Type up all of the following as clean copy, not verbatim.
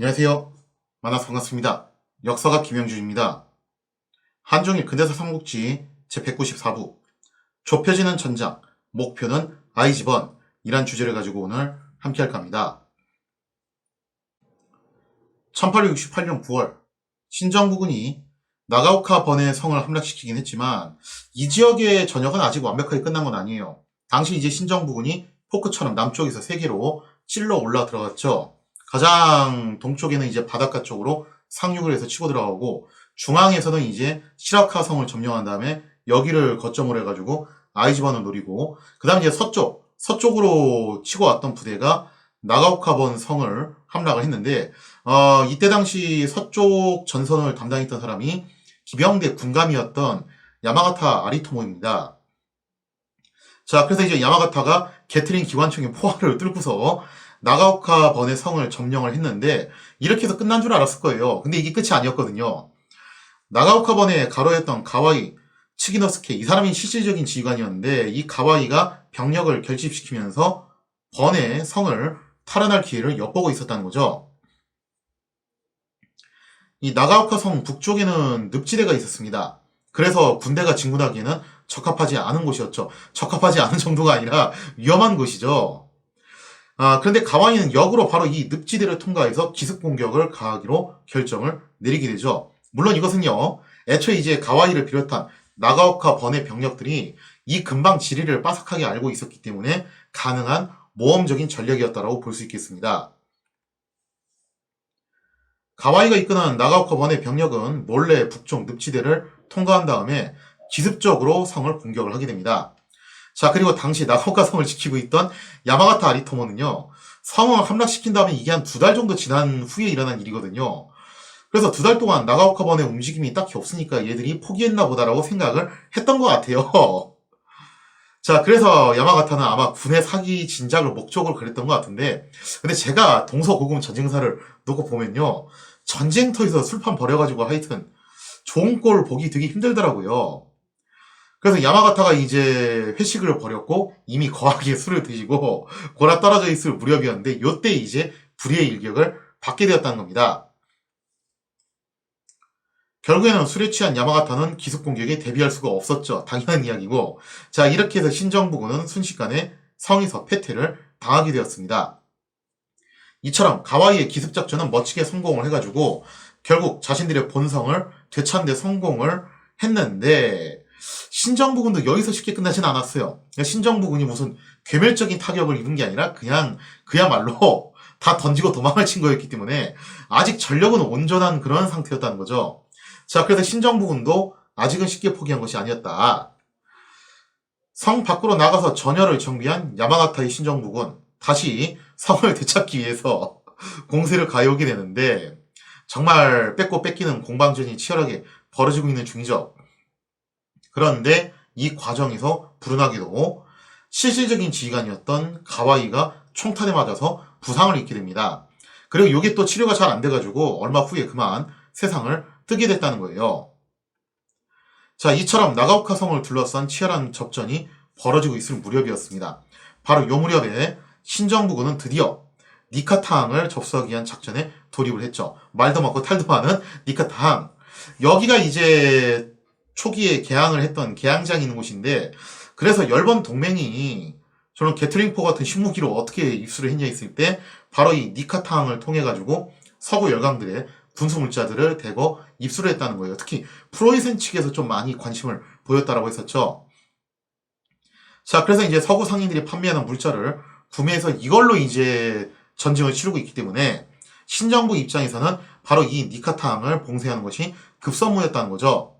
안녕하세요. 만나서 반갑습니다. 역사가 김영준입니다. 한중일 근대사 삼국지 제194부 좁혀지는 전장, 목표는 아이즈번 이란 주제를 가지고 오늘 함께 할까 합니다. 1868년 9월 신정부군이 나가오카 번의 성을 함락시키긴 했지만 이 지역의 전역은 아직 완벽하게 끝난 건 아니에요. 당시 이제 신정부군이 포크처럼 남쪽에서 세계로 찔러 올라 들어갔죠. 가장 동쪽에는 이제 바닷가 쪽으로 상륙을 해서 치고 들어가고 중앙에서는 이제 시라카 성을 점령한 다음에 여기를 거점으로 해가지고 아이즈번을 노리고 그 다음 이제 서쪽으로 치고 왔던 부대가 나가오카번 성을 함락을 했는데 이때 당시 서쪽 전선을 담당했던 사람이 기병대 군감이었던 야마가타 아리토모입니다. 자, 그래서 이제 야마가타가 게트링 기관총의 포화를 뚫고서 나가오카 번의 성을 점령을 했는데 이렇게 해서 끝난 줄 알았을 거예요. 근데 이게 끝이 아니었거든요. 나가오카 번에 가로했던 가와이 츠기노스케, 이 사람이 실질적인 지휘관이었는데 이 가와이가 병력을 결집시키면서 번의 성을 탈환할 기회를 엿보고 있었다는 거죠. 이 나가오카 성 북쪽에는 늪지대가 있었습니다. 그래서 군대가 진군하기에는 적합하지 않은 곳이었죠. 적합하지 않은 정도가 아니라 위험한 곳이죠. 그런데 가와이는 역으로 바로 이 늪지대를 통과해서 기습 공격을 가하기로 결정을 내리게 되죠. 물론 이것은요, 애초에 이제 가와이를 비롯한 나가오카 번의 병력들이 이 근방 지리를 빠삭하게 알고 있었기 때문에 가능한 모험적인 전략이었다고 볼 수 있겠습니다. 가와이가 이끄는 나가오카 번의 병력은 몰래 북쪽 늪지대를 통과한 다음에 기습적으로 성을 공격을 하게 됩니다. 자, 그리고 당시 나가오카 성을 지키고 있던 야마가타 아리토모는요, 성을 함락시킨 다음에 이게 한 2달 정도 지난 후에 일어난 일이거든요. 그래서 2달 동안 나가오카 번의 움직임이 딱히 없으니까 얘들이 포기했나 보다라고 생각을 했던 것 같아요. 자, 그래서 야마가타는 아마 군의 사기 진작을 목적으로 그랬던 것 같은데, 근데 제가 동서고금 전쟁사를 놓고 보면요, 전쟁터에서 술판 벌여가지고 하여튼 좋은 꼴 보기 되게 힘들더라고요. 그래서 야마가타가 이제 회식을 벌였고 이미 거하게 술을 드시고 골아 떨어져 있을 무렵이었는데 요때 이제 불의의 일격을 받게 되었다는 겁니다. 결국에는 술에 취한 야마가타는 기습 공격에 대비할 수가 없었죠. 당연한 이야기고. 자, 이렇게 해서 신정부군은 순식간에 성에서 패퇴를 당하게 되었습니다. 이처럼 가와이의 기습작전은 멋지게 성공을 해가지고 결국 자신들의 본성을 되찾는 데 성공을 했는데 신정부군도 여기서 쉽게 끝나진 않았어요. 신정부군이 무슨 괴멸적인 타격을 입은 게 아니라 그냥 그야말로 다 던지고 도망을 친 거였기 때문에 아직 전력은 온전한 그런 상태였다는 거죠. 자, 그래서 신정부군도 아직은 쉽게 포기한 것이 아니었다. 성 밖으로 나가서 전열을 정비한 야마가타의 신정부군 다시 성을 되찾기 위해서 공세를 가해오게 되는데 정말 뺏고 뺏기는 공방전이 치열하게 벌어지고 있는 중이죠. 그런데 이 과정에서 불운하게도 실질적인 지휘관이었던 가와이가 총탄에 맞아서 부상을 입게 됩니다. 그리고 이게 또 치료가 잘 안 돼가지고 얼마 후에 그만 세상을 뜨게 됐다는 거예요. 자, 이처럼 나가오카 성을 둘러싼 치열한 접전이 벌어지고 있을 무렵이었습니다. 바로 이 무렵에 신정부군은 드디어 니카타항을 접수하기 위한 작전에 돌입을 했죠. 말도 많고 탈도 많은 니카타항. 여기가 이제 초기에 개항을 했던 개항장이 있는 곳인데 그래서 열번 동맹이 저는 게트링포 같은 신무기로 어떻게 입수를 했냐 했을 때 바로 이 니카타항을 통해 가지고 서구 열강들의 군수 물자들을 대거 입수를 했다는 거예요. 특히 프로이센 측에서 좀 많이 관심을 보였다라고 했었죠. 자, 그래서 이제 서구 상인들이 판매하는 물자를 구매해서 이걸로 이제 전쟁을 치르고 있기 때문에 신정부 입장에서는 바로 이 니카타항을 봉쇄하는 것이 급선무였다는 거죠.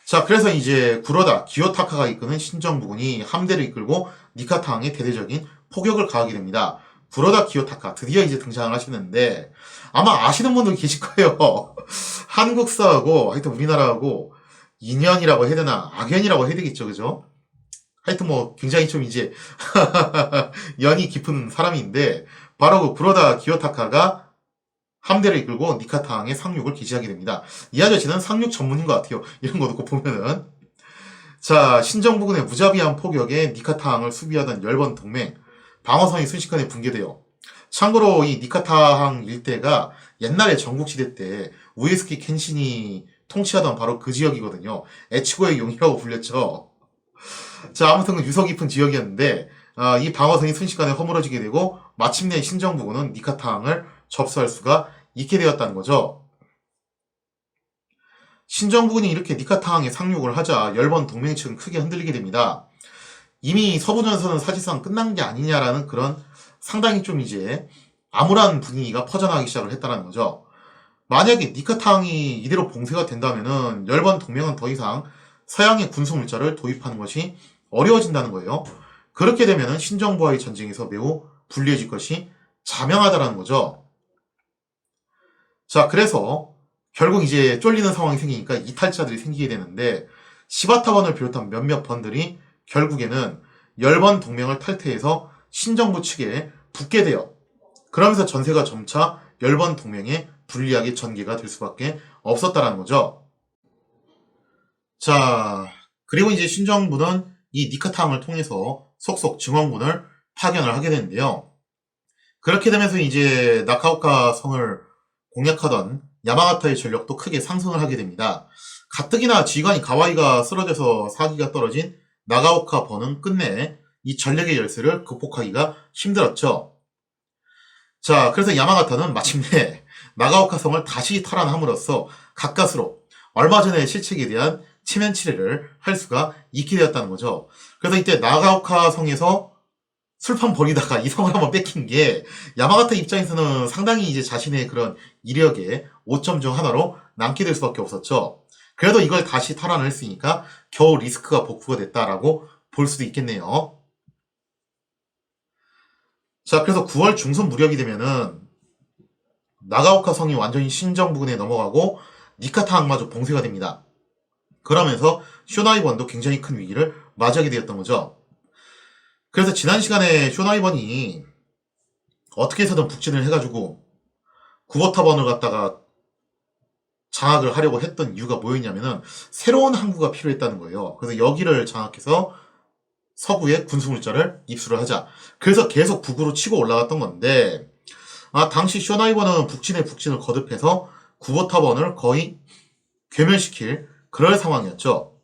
자, 그래서 이제 구로다 기요타카가 이끄는 신정부군이 함대를 이끌고 니카타항에 대대적인 포격을 가하게 됩니다. 구로다 기요타카 드디어 이제 등장을 하시는데 아마 아시는 분들 계실 거예요. 한국사하고 하여튼 우리나라하고 인연이라고 해야 되나 악연이라고 해야 되겠죠, 그죠? 하여튼 뭐 굉장히 좀 이제 연이 깊은 사람인데 바로 그 구로다 기요타카가 함대를 이끌고 니카타항에 상륙을 개시하게 됩니다. 이 아저씨는 상륙 전문인 것 같아요. 이런 거 놓고 보면은. 자, 신정부군의 무자비한 포격에 니카타항을 수비하던 열번 동맹 방어선이 순식간에 붕괴돼요. 참고로 이 니카타항 일대가 옛날에 전국시대 때 우에스키 켄신이 통치하던 바로 그 지역이거든요. 에치고의 용이라고 불렸죠. 자, 아무튼 유서 깊은 지역이었는데 이 방어선이 순식간에 허물어지게 되고 마침내 신정부군은 니카타항을 접수할 수가 있게 되었다는 거죠. 신정부군이 이렇게 니카타항에 상륙을 하자 열번 동맹 측은 크게 흔들리게 됩니다. 이미 서부전선은 사실상 끝난 게 아니냐라는 그런 상당히 좀 이제 암울한 분위기가 퍼져나가기 시작을 했다는 거죠. 만약에 니카타항이 이대로 봉쇄가 된다면은 열번 동맹은 더 이상 서양의 군수 물자를 도입하는 것이 어려워진다는 거예요. 그렇게 되면은 신정부와의 전쟁에서 매우 불리해질 것이 자명하다라는 거죠. 자, 그래서 결국 이제 쫄리는 상황이 생기니까 이탈자들이 생기게 되는데 시바타번을 비롯한 몇몇 번들이 결국에는 열번 동맹을 탈퇴해서 신정부 측에 붙게 돼요. 그러면서 전세가 점차 열번 동맹에 불리하게 전개가 될 수밖에 없었다라는 거죠. 자, 그리고 이제 신정부는 이 니카타항을 통해서 속속 증원군을 파견을 하게 되는데요. 그렇게 되면서 이제 나카오카 성을 공략하던 야마가타의 전력도 크게 상승을 하게 됩니다. 가뜩이나 지휘관이 가와이가 쓰러져서 사기가 떨어진 나가오카 번은 끝내 이 전력의 열쇠를 극복하기가 힘들었죠. 자, 그래서 야마가타는 마침내 나가오카 성을 다시 탈환함으로써 가까스로 얼마 전에 실책에 대한 체면 치레를 할 수가 있게 되었다는 거죠. 그래서 이때 나가오카 성에서 술판 벌이다가 이 성을 한번 뺏긴 게 야마가타 입장에서는 상당히 이제 자신의 그런 이력의 오점 중 하나로 남게 될 수밖에 없었죠. 그래도 이걸 다시 탈환을 했으니까 겨우 리스크가 복구가 됐다라고 볼 수도 있겠네요. 자, 그래서 9월 중순 무렵이 되면은 나가오카 성이 완전히 신정부근에 넘어가고 니카타항마저 봉쇄가 됩니다. 그러면서 쇼나이번도 굉장히 큰 위기를 맞이하게 되었던 거죠. 그래서 지난 시간에 쇼나이번이 어떻게 해서든 북진을 해가지고 구버타번을 갖다가 장악을 하려고 했던 이유가 뭐였냐면은 새로운 항구가 필요했다는 거예요. 그래서 여기를 장악해서 서부에 군수물자를 입수를 하자. 그래서 계속 북으로 치고 올라갔던 건데 당시 쇼나이번은 북진의 북진을 거듭해서 구버타번을 거의 괴멸시킬 그럴 상황이었죠.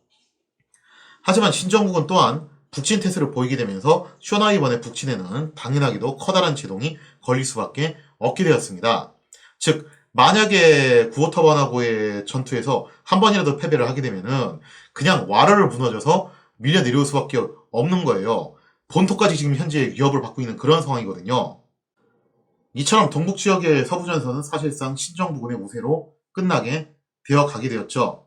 하지만 신정국은 또한 북진 태세를 보이게 되면서 쇼나이번의 북진에는 당연하게도 커다란 제동이 걸릴 수밖에 없게 되었습니다. 즉 만약에 구오타번하고의 전투에서 한 번이라도 패배를 하게 되면은 그냥 와르르 무너져서 밀려 내려올 수밖에 없는 거예요. 본토까지 지금 현재 위협을 받고 있는 그런 상황이거든요. 이처럼 동북 지역의 서부전선은 사실상 신정부군의 우세로 끝나게 되어 가게 되었죠.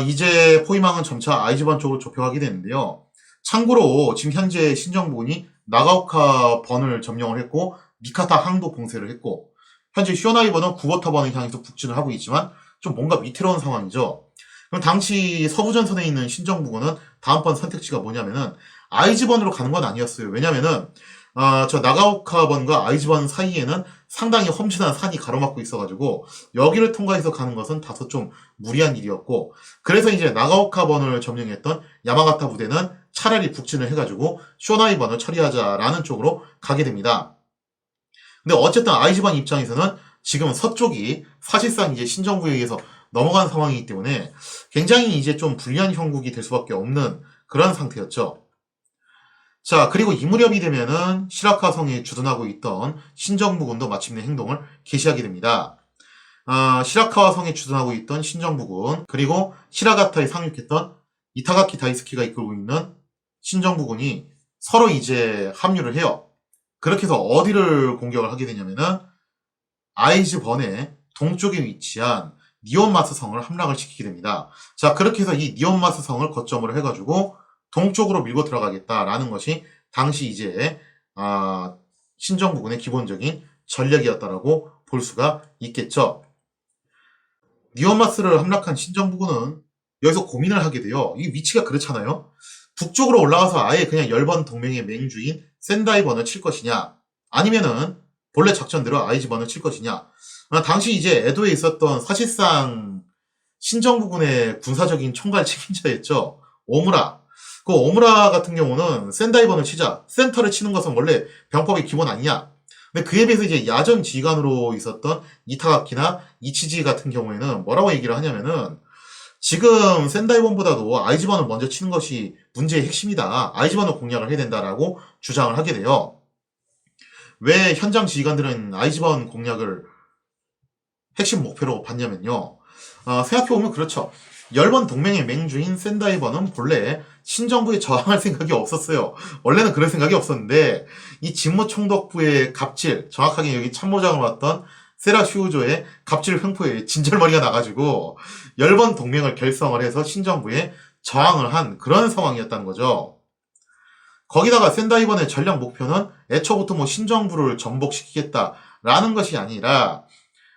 이제 포위망은 점차 아이즈번 쪽으로 좁혀가게 되는데요. 참고로 지금 현재 신정부군이 나가오카 번을 점령을 했고 미카타 항도 봉쇄를 했고 현재 쇼나이번은 구버타번을 향해서 북진을 하고 있지만 좀 뭔가 위태로운 상황이죠. 그럼 당시 서부전선에 있는 신정부군은 다음번 선택지가 뭐냐면은 아이즈번으로 가는 건 아니었어요. 왜냐면은 저 나가오카번과 아이즈번 사이에는 상당히 험준한 산이 가로막고 있어가지고 여기를 통과해서 가는 것은 다소 좀 무리한 일이었고 그래서 이제 나가오카번을 점령했던 야마가타 부대는 차라리 북진을 해가지고 쇼나이번을 처리하자라는 쪽으로 가게 됩니다. 근데 어쨌든 아이즈번 입장에서는 지금 서쪽이 사실상 이제 신정부에 의해서 넘어간 상황이기 때문에 굉장히 이제 좀 불리한 형국이 될 수밖에 없는 그런 상태였죠. 자, 그리고 이 무렵이 되면은 시라카 성에 주둔하고 있던 신정부군도 마침내 행동을 개시하게 됩니다. 시라카와 성에 주둔하고 있던 신정부군, 그리고 시라가타에 상륙했던 이타가키 다이스키가 이끌고 있는 신정부군이 서로 이제 합류를 해요. 그렇게 해서 어디를 공격을 하게 되냐면은 아이즈번의 동쪽에 위치한 니온마스 성을 함락을 시키게 됩니다. 자, 그렇게 해서 이 니온마스 성을 거점으로 해가지고 동쪽으로 밀고 들어가겠다라는 것이 당시 이제 신정부군의 기본적인 전략이었다라고 볼 수가 있겠죠. 니온마스를 함락한 신정부군은 여기서 고민을 하게 돼요. 이 위치가 그렇잖아요. 북쪽으로 올라가서 아예 그냥 열번 동맹의 맹주인 센다이번을 칠 것이냐 아니면은 본래 작전대로 아이즈번을 칠 것이냐. 당시 이제 에도에 있었던 사실상 신정부군의 군사적인 총괄 책임자였죠. 오무라. 오무라 같은 경우는 센다이번을 치자. 센터를 치는 것은 원래 병법의 기본 아니냐. 근데 그에 비해서 이제 야전 지휘관으로 있었던 이타가키나 이치지 같은 경우에는 뭐라고 얘기를 하냐면은 지금 센다이본보다도 아이즈번을 먼저 치는 것이 문제의 핵심이다. 아이즈번을 공략을 해야 된다라고 주장을 하게 돼요. 왜 현장 지휘관들은 아이즈번 공략을 핵심 목표로 봤냐면요. 생각해보면 그렇죠. 열번 동맹의 맹주인 센다이버는 본래 신정부에 저항할 생각이 없었어요. 원래는 그럴 생각이 없었는데 이 직무총독부의 갑질, 정확하게 여기 참모장을 맡던 세라 슈우조의 갑질 횡포에 진절머리가 나가지고 열번 동맹을 결성을 해서 신정부에 저항을 한 그런 상황이었다는 거죠. 거기다가 센다이번의 전략 목표는 애초부터 뭐 신정부를 전복시키겠다라는 것이 아니라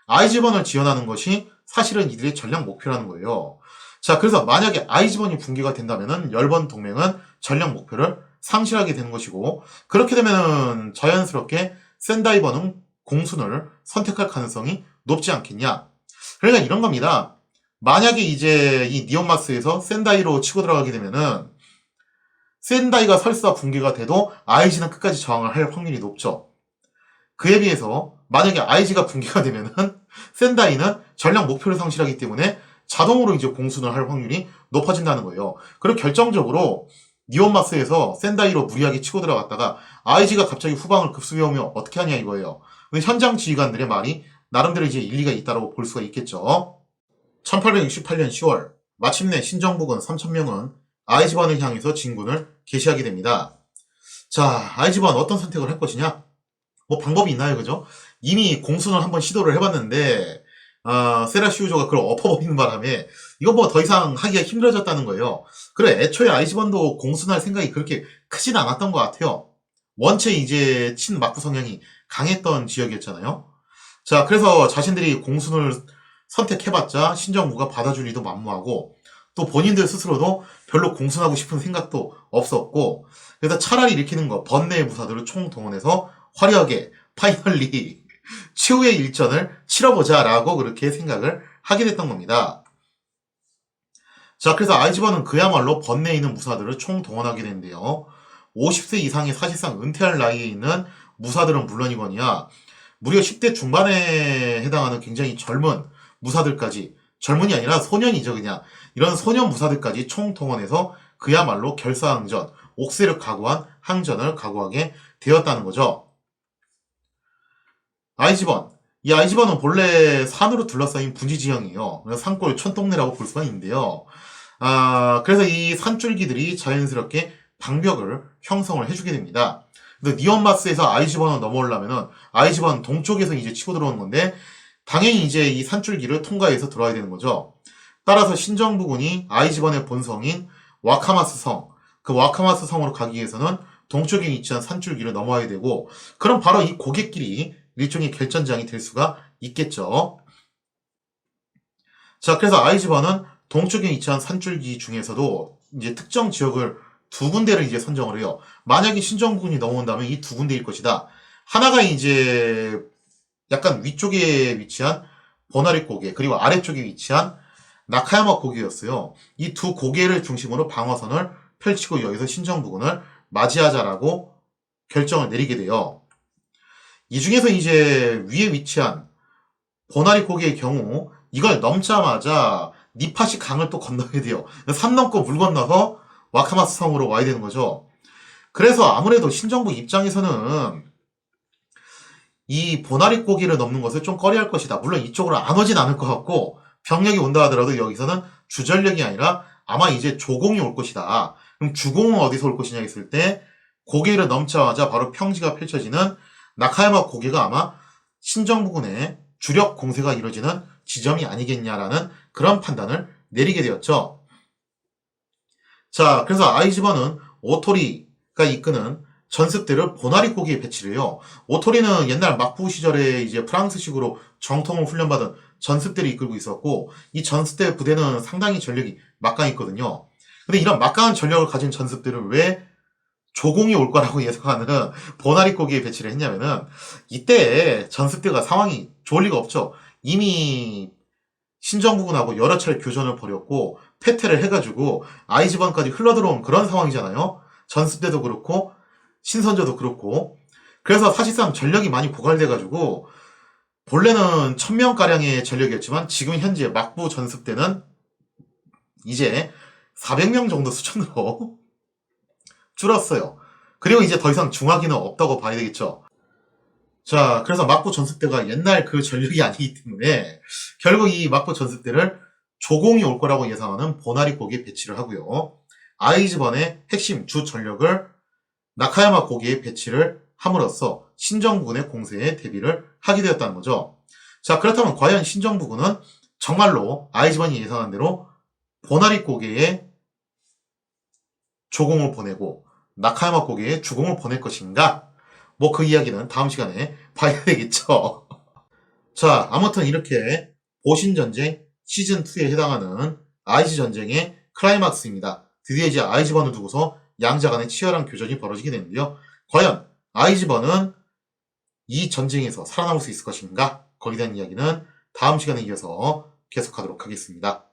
아이즈번을 지원하는 것이 사실은 이들의 전략 목표라는 거예요. 자, 그래서 만약에 아이즈번이 붕괴가 된다면은 열번 동맹은 전략 목표를 상실하게 되는 것이고, 그렇게 되면은 자연스럽게 센다이번은 공순을 선택할 가능성이 높지 않겠냐. 그러니까 이런 겁니다. 만약에 이제 이 니온마스에서 센다이로 치고 들어가게 되면은 센다이가 설사 붕괴가 돼도 아이즈는 끝까지 저항을 할 확률이 높죠. 그에 비해서 만약에 아이즈가 붕괴가 되면은 센다이는 전략 목표를 상실하기 때문에 자동으로 이제 공순을 할 확률이 높아진다는 거예요. 그리고 결정적으로 니온마스에서 센다이로 무리하게 치고 들어갔다가 아이즈가 갑자기 후방을 급습해 오면 어떻게 하냐 이거예요. 근데 현장 지휘관들의 말이 나름대로 이제 일리가 있다고 볼 수가 있겠죠. 1868년 10월 마침내 신정부군 3,000명은 아이즈번을 향해서 진군을 개시하게 됩니다. 자, 아이즈번 어떤 선택을 할 것이냐? 뭐 방법이 있나요, 그죠? 이미 공순을 한번 시도를 해봤는데 세라 시우조가 그걸 엎어버리는 바람에 이거 뭐 더 이상 하기가 힘들어졌다는 거예요. 그래, 애초에 아이즈번도 공순할 생각이 그렇게 크진 않았던 것 같아요. 원체 이제 친막부 성향이 강했던 지역이었잖아요. 자, 그래서 자신들이 공순을 선택해봤자 신정부가 받아줄 리도 만무하고 또 본인들 스스로도 별로 공순하고 싶은 생각도 없었고, 그래서 차라리 일으키는 거 번뇌의 무사들을 총동원해서 화려하게 파이널리 최후의 일전을 치러보자라고 그렇게 생각을 하게 됐던 겁니다. 자, 그래서 아이즈번은 그야말로 번뇌에 있는 무사들을 총동원하게 되는데요. 50세 이상의 사실상 은퇴할 나이에 있는 무사들은 물론이거니와 무려 10대 중반에 해당하는 굉장히 젊은 무사들까지, 젊은이 아니라 소년이죠, 그냥. 이런 소년 무사들까지 총동원해서 그야말로 결사항전, 옥새를 각오한 항전을 각오하게 되었다는 거죠. 아이즈번. 이 아이즈번은 본래 산으로 둘러싸인 분지 지형이에요. 산골 촌동네라고 볼 수가 있는데요. 그래서 이 산줄기들이 자연스럽게 방벽을 형성을 해주게 됩니다. 근데 니온마스에서 아이즈번을 넘어오려면은 아이즈번 동쪽에서 이제 치고 들어오는 건데 당연히 이제 이 산줄기를 통과해서 들어와야 되는 거죠. 따라서 신정부군이 아이즈번의 본성인 와카마스 성, 그 와카마스 성으로 가기 위해서는 동쪽에 위치한 산줄기를 넘어야 되고, 그럼 바로 이 고갯길이 일종의 결전장이 될 수가 있겠죠. 자, 그래서 아이즈번은 동쪽에 위치한 산줄기 중에서도 이제 특정 지역을 두 군데를 이제 선정을 해요. 만약에 신정부군이 넘어온다면 이 두 군데일 것이다. 하나가 이제 약간 위쪽에 위치한 보나리 고개, 그리고 아래쪽에 위치한 나카야마 고개였어요. 이 두 고개를 중심으로 방어선을 펼치고 여기서 신정부군을 맞이하자라고 결정을 내리게 돼요. 이 중에서 이제 위에 위치한 보나리 고개의 경우 이걸 넘자마자 니파시 강을 또 건너야 돼요. 산 넘고 물 건너서 와카마스 성으로 와야 되는 거죠. 그래서 아무래도 신정부 입장에서는 이 보나리 고개를 넘는 것을 좀 꺼려할 것이다. 물론 이쪽으로 안 오진 않을 것 같고 병력이 온다 하더라도 여기서는 주전력이 아니라 아마 이제 조공이 올 것이다. 그럼 주공은 어디서 올 것이냐 했을 때 고개를 넘자마자 바로 평지가 펼쳐지는 나카야마 고개가 아마 신정부군의 주력 공세가 이루어지는 지점이 아니겠냐라는 그런 판단을 내리게 되었죠. 자, 그래서 아이즈번은 오토리가 이끄는 전습대를 보나리 고개에 배치를 해요. 오토리는 옛날 막부 시절에 이제 프랑스식으로 정통을 훈련받은 전습대를 이끌고 있었고, 이 전습대 부대는 상당히 전력이 막강했거든요. 근데 이런 막강한 전력을 가진 전습대를 왜 조공이 올 거라고 예상하는 보나리 고개에 배치를 했냐면은, 이때 전습대가 상황이 좋을 리가 없죠. 이미 신정부군하고 여러 차례 교전을 벌였고 패퇴를 해가지고 아이즈번까지 흘러들어온 그런 상황이잖아요. 전습대도 그렇고 신선조도 그렇고. 그래서 사실상 전력이 많이 고갈돼가지고 본래는 1000명가량의 전력이었지만 지금 현재 막부 전습 때는 이제 400명 정도 수준으로 줄었어요. 그리고 이제 더 이상 중화기는 없다고 봐야 되겠죠. 자, 그래서 막부 전습대가 옛날 그 전력이 아니기 때문에 결국 이 막부 전습대를 조공이 올 거라고 예상하는 보나리 고기에 배치를 하고요. 아이즈번의 핵심 주 전력을 나카야마 고기에 배치를 함으로써 신정부군의 공세에 대비를 하게 되었다는 거죠. 자, 그렇다면 과연 신정부군은 정말로 아이즈번이 예상한 대로 보나리 고기에 조공을 보내고 나카야마 고기에 주공을 보낼 것인가? 뭐 그 이야기는 다음 시간에 봐야 되겠죠. 자, 아무튼 이렇게 보신전쟁 시즌2에 해당하는 아이즈 전쟁의 클라이막스입니다. 드디어 이제 아이즈번을 두고서 양자 간의 치열한 교전이 벌어지게 되는데요. 과연 아이즈번은 이 전쟁에서 살아남을 수 있을 것인가? 거기에 대한 이야기는 다음 시간에 이어서 계속하도록 하겠습니다.